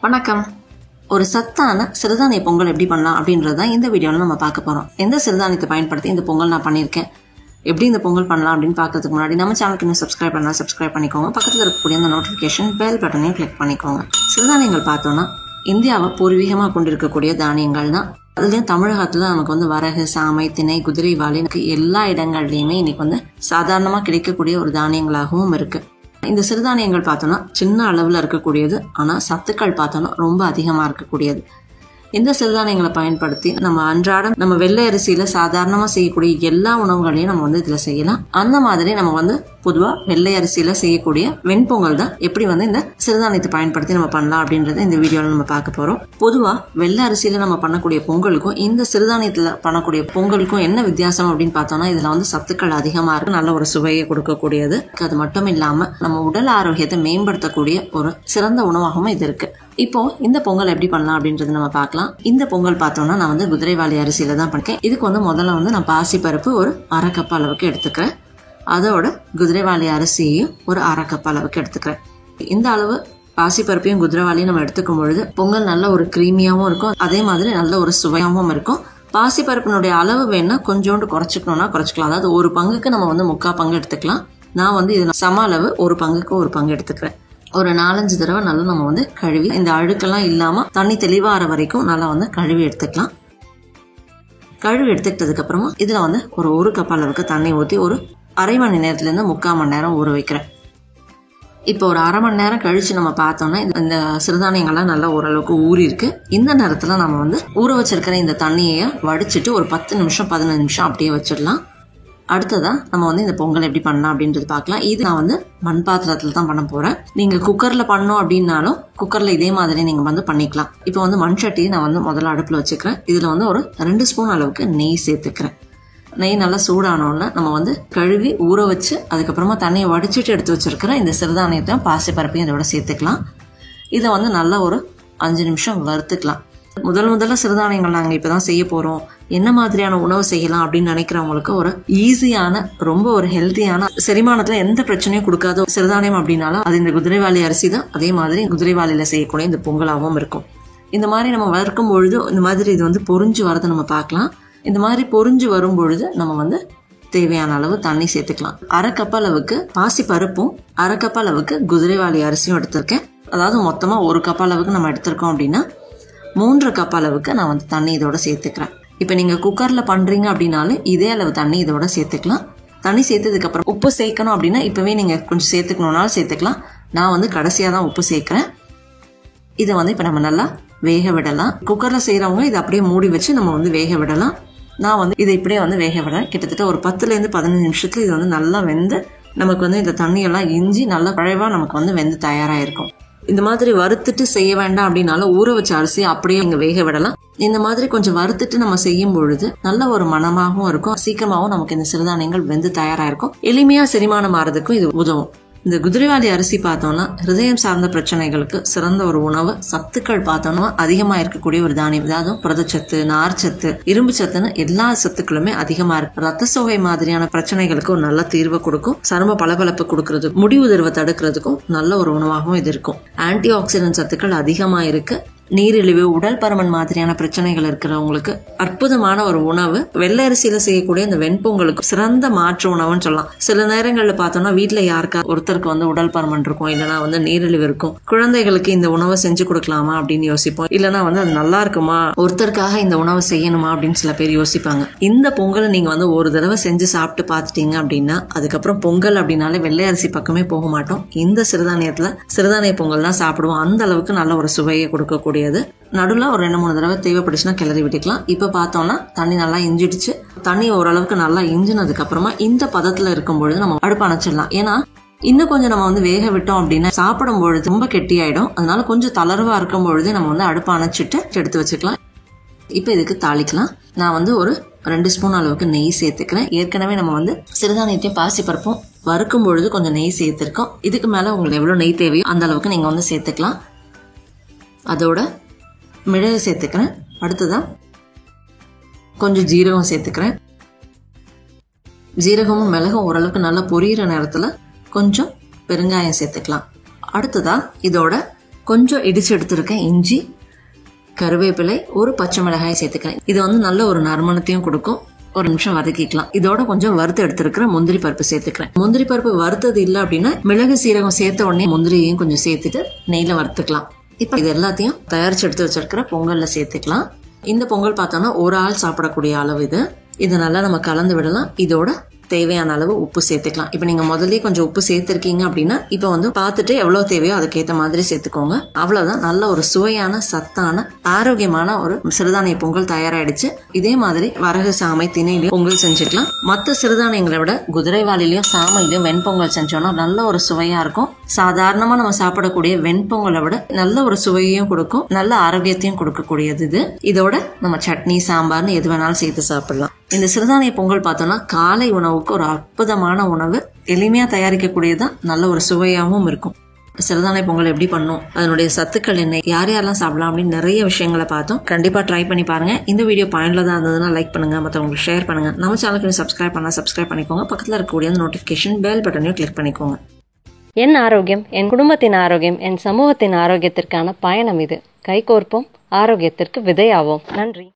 வணக்கம். ஒரு சத்தான சிறுதானிய பொங்கல் எப்படி பண்ணலாம் அப்படின்றத இந்த வீடியோவில் நம்ம பார்க்க போகிறோம். எந்த சிறுதானியத்தை பயன்படுத்தி இந்த பொங்கல் நான் பண்ணியிருக்கேன், எப்படி இந்த பொங்கல் பண்ணலாம் அப்படின்னு பார்க்கறதுக்கு முன்னாடி நம்ம சேனலுக்கு இன்னும் சப்ஸ்கிரைப் பண்ணலாம், சப்ஸ்கிரைப் பண்ணிக்கோங்க. பக்கத்தில் இருக்கக்கூடிய அந்த நோட்டிஃபிகேஷன் பெல் பட்டனையும் கிளிக் பண்ணிக்கோங்க. சிறுதானியங்கள் பார்த்தோன்னா இந்தியாவை பூர்வீகமாக கொண்டிருக்கக்கூடிய தானியங்கள் தான். அதுலேயும் தமிழகத்தில் நமக்கு வரகு, சாமை, திணை, குதிரைவாலி எல்லா இடங்கள்லையுமே இன்னைக்கு சாதாரணமாக கிடைக்கக்கூடிய ஒரு தானியங்களாகவும் இருக்குது. இந்த சிறுதானியங்கள் பார்த்தோன்னா சின்ன அளவில் இருக்கக்கூடியது, ஆனால் சத்துக்கள் பார்த்தோன்னா ரொம்ப அதிகமாக இருக்கக்கூடியது. இந்த சிறுதானியங்களை பயன்படுத்தி நம்ம அன்றாடம் நம்ம வெள்ளை அரிசியில சாதாரணமாக செய்யக்கூடிய எல்லா உணவுகளையும் நம்ம இதில் செய்யலாம். அந்த மாதிரி நம்ம பொதுவாக வெள்ளை அரிசியில செய்யக்கூடிய வெண்பொங்கல் தான் எப்படி இந்த சிறுதானியத்தை பயன்படுத்தி நம்ம பண்ணலாம் அப்படின்றத இந்த வீடியோவில் நம்ம பார்க்க போகிறோம். பொதுவாக வெள்ளை அரிசியில நம்ம பண்ணக்கூடிய பொங்கலுக்கும் இந்த சிறுதானியத்தில் பண்ணக்கூடிய பொங்கலுக்கும் என்ன வித்தியாசம் அப்படின்னு பார்த்தோம்னா, இதில் சத்துக்கள் அதிகமாக இருக்கு, நல்ல ஒரு சுவையை கொடுக்கக்கூடியது. அது மட்டும் இல்லாமல் நம்ம உடல் ஆரோக்கியத்தை மேம்படுத்தக்கூடிய ஒரு சிறந்த உணவாகவும் இது இருக்கு. இப்போ இந்த பொங்கல் எப்படி பண்ணலாம் அப்படின்றது நம்ம பார்க்கலாம். இந்த பொங்கல் பார்த்தோம்னா நான் குதிரைவாலி அரிசியில தான் பண்ணிருக்கேன். இதுக்கு முதல்ல நான் பாசிப்பருப்பு ஒரு 1/2 கப் அளவுக்கு எடுத்துக்கிறேன். அதோட குதிரைவாலி அரிசியையும் ஒரு 1/2 கப் அளவுக்கு எடுத்துக்கிறேன். இந்த அளவு பாசிப்பருப்பையும் குதிரைவாலியும் நம்ம எடுத்துக்கும் பொழுது பொங்கல் நல்ல ஒரு கிரீமியாகவும் இருக்கும், அதே மாதிரி நல்ல ஒரு சுவையாகவும் இருக்கும். பாசிப்பருப்பினுடைய அளவு வேணா கொஞ்சோண்டு குறைச்சிக்கணும்னா குறைச்சிக்கலாம். அதாவது ஒரு பங்குக்கு நம்ம 3/4 பங்கு எடுத்துக்கலாம். நான் இது சம அளவு ஒரு பங்குக்கு ஒரு பங்கு எடுத்துக்கிறேன். ஒரு 4-5 தடவை நல்லா நம்ம கழுவி இந்த அழுக்கெல்லாம் இல்லாம தண்ணி தெளிவாகிற வரைக்கும் நல்லா கழுவி எடுத்துக்கலாம். கழுவி எடுத்துக்கிட்டதுக்கு அப்புறமா இதுல ஒரு 1 கப் அளவுக்கு தண்ணி ஊற்றி ஒரு 1/2 மணி நேரத்துல இருந்து 3/4 மணி நேரம் ஊற வைக்கிறேன். இப்போ ஒரு 1/2 மணி நேரம் கழிச்சு நம்ம பார்த்தோம்னா இந்த சிறுதானியங்கள்லாம் நல்லா ஓரளவுக்கு ஊறி இருக்கு. இந்த நேரத்துல நம்ம ஊற வச்சிருக்கிற இந்த தண்ணியை வடிச்சிட்டு ஒரு 10 நிமிஷம் 15 நிமிஷம் அப்படியே வச்சிடலாம். அடுத்ததா நம்ம இந்த பொங்கல் எப்படி பண்ணலாம் அப்படின்றது பார்க்கலாம். இது நான் மண் பாத்திரத்துல தான் பண்ண போறேன். நீங்க குக்கர்ல பண்ணோம் அப்படின்னாலும் குக்கர்ல இதே மாதிரி நீங்க பண்ணிக்கலாம். இப்போ மண் சட்டியை நான் முதல்ல அடுப்புல வச்சுக்கிறேன். இதுல ஒரு 2 ஸ்பூன் அளவுக்கு நெய் சேர்த்துக்கிறேன். நெய் நல்லா சூடானோன்னு நம்ம கழுவி ஊற வச்சு அதுக்கப்புறமா தண்ணியை வடிச்சிட்டு எடுத்து வச்சிருக்கிற இந்த சிறுதானியத்தை பாசிப்பருப்பையும் இதோட சேர்த்துக்கலாம். இதை நல்லா ஒரு 5 நிமிஷம் வறுத்துக்கலாம். முதல்ல சிறுதானியங்கள் நாங்கள் இப்பதான் செய்ய போறோம், என்ன மாதிரியான உணவு செய்யலாம் அப்படின்னு நினைக்கிறவங்களுக்கு ஒரு ஈஸியான, ரொம்ப ஒரு ஹெல்த்தியான, செரிமானத்துல எந்த பிரச்சனையும் கொடுக்காத சிறுதானியம் அப்படின்னாலும் அது இந்த குதிரைவாலி அரிசி தான். அதே மாதிரி குதிரைவாலியில செய்யக்கூடிய இந்த பொங்கலாகவும் இருக்கும். இந்த மாதிரி நம்ம வறுக்கும் பொழுது இந்த மாதிரி இது பொரிஞ்சு வரதை நம்ம பார்க்கலாம். இந்த மாதிரி பொரிஞ்சு வரும் பொழுது நம்ம தேவையான அளவு தண்ணி சேர்த்துக்கலாம். 1/2 கப் அளவுக்கு பாசி பருப்பும் 1/2 கப் அளவுக்கு குதிரைவாலி அரிசியும் எடுத்திருக்கேன். அதாவது மொத்தமா 1 கப் அளவுக்கு நம்ம எடுத்திருக்கோம் அப்படின்னா 3 கப் அளவுக்கு நான் தண்ணி இதோட சேர்த்துக்கிறேன். இப்போ நீங்க குக்கர்ல பண்றீங்க அப்படின்னாலும் இதே அளவு தண்ணி இதோட சேர்த்துக்கலாம். தண்ணி சேர்த்ததுக்கு அப்புறம் உப்பு சேர்க்கணும் அப்படின்னா இப்பவே நீங்க கொஞ்சம் சேர்த்துக்கணும்னாலும் சேர்த்துக்கலாம். நான் கடைசியா தான் உப்பு சேர்க்கிறேன். இதை இப்போ நம்ம நல்லா வேக விடலாம். குக்கர்ல செய்யறவங்க இதை அப்படியே மூடி வச்சு நம்ம வேக விடலாம். நான் இதை இப்படியே வேக விடுறேன். கிட்டத்தட்ட ஒரு 10லேருந்து 15 நிமிஷத்துல இது நல்லா வெந்து நமக்கு இந்த தண்ணியெல்லாம் இஞ்சி நல்லா குழைவா நமக்கு வெந்து தயாராயிருக்கும். இந்த மாதிரி வறுத்துட்டு செய்ய வேண்டாம் அப்படின்னாலும் ஊற வச்ச அரிசி அப்படியே இங்க வேக விடலாம். இந்த மாதிரி கொஞ்சம் வறுத்துட்டு நம்ம செய்யும் பொழுது நல்ல ஒரு மனமாகவும் இருக்கும், சீக்கிரமாகவும் நமக்கு இந்த சிறுதானியங்கள் வெந்து தயாராயிருக்கும். எளிமையா செரிமானம் ஆறதுக்கும் இது உதவும். இந்த குதிரைவாலி அரிசி பார்த்தோம்னா ஹிருதயம் சார்ந்த பிரச்சனைகளுக்கு சிறந்த ஒரு உணவு. சத்துக்கள் பார்த்தோம்னா அதிகமா இருக்கக்கூடிய ஒரு தானியம். அதாவது புரதச்சத்து, நார்ச்சத்து, இரும்பு சத்துன்னு எல்லா சத்துக்களுமே அதிகமா இருக்கு. ரத்த சோகை மாதிரியான பிரச்சனைகளுக்கு ஒரு நல்ல தீர்வு கொடுக்கும். சரும பளபளப்பு கொடுக்கறதுக்கும் முடி உதிர்வை தடுக்கிறதுக்கும் நல்ல ஒரு உணவாகவும் இது இருக்கும். ஆன்டி ஆக்சிடென்ட் சத்துக்கள் அதிகமா இருக்கு. நீரிழிவு, உடல் பருமன் மாதிரியான பிரச்சனைகள் இருக்கிறவங்களுக்கு அற்புதமான ஒரு உணவு. வெள்ளை அரிசியில செய்யக்கூடிய இந்த வெண்பொங்கலுக்கு சிறந்த மாற்று உணவுன்னு சொல்லலாம். சில நேரங்கள்ல பார்த்தோம்னா வீட்டுல யாருக்கா ஒருத்தருக்கு உடல் பருமன் இருக்கும், இல்லைன்னா நீரிழிவு இருக்கும். குழந்தைகளுக்கு இந்த உணவை செஞ்சு கொடுக்கலாமா அப்படின்னு யோசிப்போம். இல்லைன்னா அது நல்லா இருக்குமா, ஒருத்தருக்காக இந்த உணவை செய்யணுமா அப்படின்னு சில பேர் யோசிப்பாங்க. இந்த பொங்கலை நீங்க ஒரு தடவை செஞ்சு சாப்பிட்டு பார்த்துட்டீங்க அப்படின்னா அதுக்கப்புறம் பொங்கல் அப்படின்னாலே வெள்ளை அரிசி பக்கமே போக மாட்டோம். இந்த சிறுதானிய பொங்கல் தான் சாப்பிடுவோம். அந்த அளவுக்கு நல்ல ஒரு சுவையை கொடுக்கக்கூடிய. நடுவில் ஒரு 2-3 தடவை தேவைப்பட்டுச்சுன்னா கிளறி விட்டுக்கலாம். இப்ப பார்த்தோம்னா தண்ணி நல்லா இஞ்சிடுச்சு. தண்ணி ஓரளவுக்கு நல்லா இஞ்சினதுக்கு அப்புறமா இந்த பதத்துல இருக்கும் பொழுது நம்ம அடுப்பு அணைச்சிடலாம். ஏன்னா இன்னும் கொஞ்சம் நம்ம வேக விட்டோம் அப்படின்னா சாப்பிடும் பொழுது ரொம்ப கெட்டியாயிடும். அதனால கொஞ்சம் தளர்வா இருக்கும் பொழுது நம்ம அடுப்பு அணைச்சிட்டு எடுத்து வச்சுக்கலாம். இப்ப இதுக்கு தாளிக்கலாம். நான் ஒரு 2 ஸ்பூன் அளவுக்கு நெய் சேர்த்துக்கிறேன். ஏற்கனவே நம்ம சிறுதானியத்தையும் பாசிப்பருப்பும் வறுக்கும் பொழுது கொஞ்சம் நெய் சேர்த்திருக்கோம். இதுக்கு மேல உங்களுக்கு எவ்வளவு நெய் தேவையோ அந்த அளவுக்கு நீங்க சேர்த்துக்கலாம். அதோட மிளகு சேர்த்துக்கிறேன். அடுத்ததான் கொஞ்சம் ஜீரகம் சேர்த்துக்கிறேன். ஜீரகமும் மிளகும் ஓரளவுக்கு நல்லா பொரியிற நேரத்துல கொஞ்சம் பெருங்காயம் சேர்த்துக்கலாம். அடுத்ததா இதோட கொஞ்சம் இடிச்சு எடுத்துருக்கேன் இஞ்சி, கருவேப்பிலை, ஒரு பச்சை மிளகாய் சேர்த்துக்கிறேன். இது வந்து நல்ல ஒரு நறுமணத்தையும் கொடுக்கும். ஒரு நிமிஷம் வதக்கிக்கலாம். இதோட கொஞ்சம் வறுத்து எடுத்துருக்கிற முந்திரி பருப்பு சேர்த்துக்கிறேன். முந்திரி பருப்பு வறுத்தது இல்லை அப்படின்னா மிளகு சீரகம் சேர்த்த உடனே முந்திரியையும் கொஞ்சம் சேர்த்துட்டு நெய்ல வறுத்துக்கலாம். இப்ப இது எல்லாத்தையும் தயாரிச்சு எடுத்து வச்சிருக்கிற பொங்கல்ல சேர்த்துக்கலாம். இந்த பொங்கல் பார்த்தோம்னா ஒரு ஆள் சாப்பிடக்கூடிய அளவு இது. இதை நல்லா நம்ம கலந்து விடலாம். இதோட தேவையான அளவு உப்பு சேர்த்துக்கலாம். இப்ப நீங்க முதல்ல கொஞ்சம் உப்பு சேர்த்திருக்கீங்க அப்படின்னா இப்ப வந்து பார்த்துட்டு எவ்வளவு தேவையோ அதுக்கேற்ற மாதிரி சேர்த்துக்கோங்க. அவ்வளவுதான். நல்ல ஒரு சுவையான, சத்தான, ஆரோக்கியமான ஒரு சிறுதானிய பொங்கல் தயாராயிடுச்சு. இதே மாதிரி வரகு, சாமை, திணையிலையும் பொங்கல் செஞ்சுக்கலாம். மற்ற சிறுதானியங்களை விட குதிரைவாளிலையும் சாமையிலையும் வெண்பொங்கல் செஞ்சோம்னா நல்ல ஒரு சுவையா இருக்கும். சாதாரணமா நம்ம சாப்பிடக்கூடிய வெண்பொங்கலை விட நல்ல ஒரு சுவையையும் கொடுக்கும், நல்ல ஆரோக்கியத்தையும் கொடுக்கக்கூடியது இது. இதோட நம்ம சட்னி, சாம்பார்னு எது வேணாலும் சேர்த்து சாப்பிடலாம். இந்த சிறுதானிய பொங்கல் பார்த்தோம்னா காலை உணவுக்கு ஒரு அற்புதமான உணவு. எளிமையா தயாரிக்கக்கூடியதான், நல்ல ஒரு சுவையாகவும் இருக்கும். சிறுதானிய பொங்கல் எப்படி பண்ணும், அதனுடைய சத்துக்கள் என்ன, யார் யாரெல்லாம் சாப்பிடலாம் அப்படின்னு நிறைய விஷயங்களை பார்த்தோம். கண்டிப்பா ட்ரை பண்ணி பாருங்க. இந்த வீடியோ பயனுள்ளதா இருந்ததுன்னா லைக் பண்ணுங்க, மற்றவங்களுக்கு ஷேர் பண்ணுங்க. நம்ம சேனலுக்கு சப்ஸ்கிரைப் பண்ணிக்கோங்க. பக்கத்தில் இருக்கக்கூடிய நோட்டிபிகேஷன் பெல் பட்டனையும் கிளிக் பண்ணிக்கோங்க. என் ஆரோக்கியம், என் குடும்பத்தின் ஆரோக்கியம், என் சமூகத்தின் ஆரோக்கியத்திற்கான பயணம் இது. கைகோர்ப்போம், ஆரோக்கியத்திற்கு விதையாவோம். நன்றி.